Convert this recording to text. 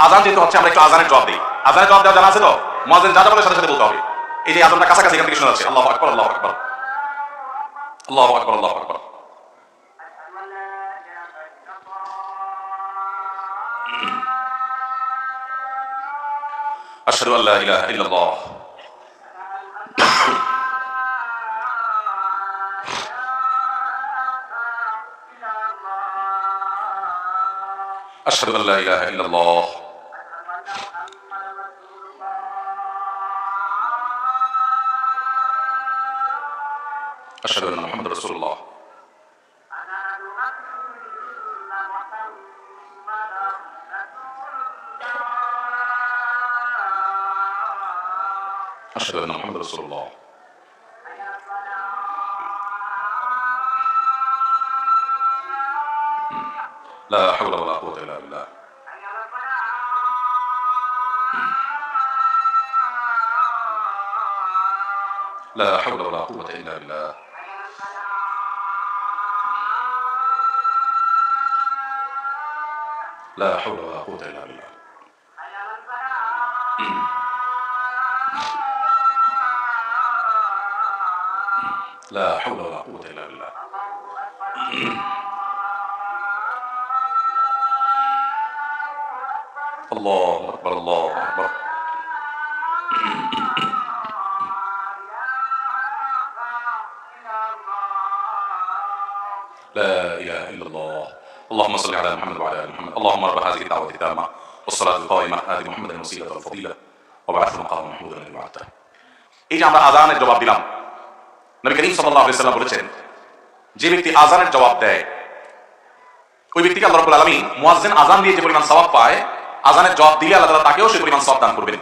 আজান যেহেতু হচ্ছে, আমরা একটু আজানের জবাব দিই। আজানের জবাব দেওয়া জানা আছে তো? মুয়াজ্জিন যা যা বলে সাথে সাথে বলতে হবে। এই যে আজানটা কাছাকাছি এখান থেকে শোনা যাচ্ছে, আল্লাহু আকবার, আল্লাহু আকবার, আল্লাহু আকবার, আল্লাহু আকবার। আশহাদু আল্লা ইলাহা ইল্লাল্লাহ। আশহাদু আল্লা ইলাহা ইল্লাল্লাহ। আশহাদু আন্না মুহাম্মাদুর রাসূলুল্লাহ। আশহাদু আন্না মুহাম্মাদুর রাসূলুল্লাহ। লা হাওলা ওয়ালা কুওয়াতা ইল্লা বিল্লাহ। লা হাওলা ওয়ালা কুওয়াতা ইল্লা বিল্লাহ। লা হাওলা ওয়ালা কুওয়াতা ইল্লা বিল্লাহ। লা হাওলা ওয়ালা কুওয়াতা ইল্লা বিল্লাহ। আল্লাহু আকবার, আল্লাহু আকবার। لا إله إلا الله. اللهم صل على محمد وعلى آل محمد. اللهم رب هذه الدعوة التامة والصلاة القائمة آت محمدا الوسيلة والفضيلة وابعثه مقاما محمودا الذي وعدته. এই যে আমরা আযানের জবাব দিলাম, নবী করিম সাল্লাল্লাহু আলাইহি ওয়াসাল্লাম বলেছেন, যে ব্যক্তি আযানের জবাব দেয় ওই ব্যক্তিকে আল্লাহ রাব্বুল আলামিন মুয়াজ্জিন আযান দিয়ে যে পরিমাণ সওয়াব পায়, আযানের জবাব দিলে আল্লাহ তাআলা তাকেও সেই পরিমাণ সওয়াব দান করবেন।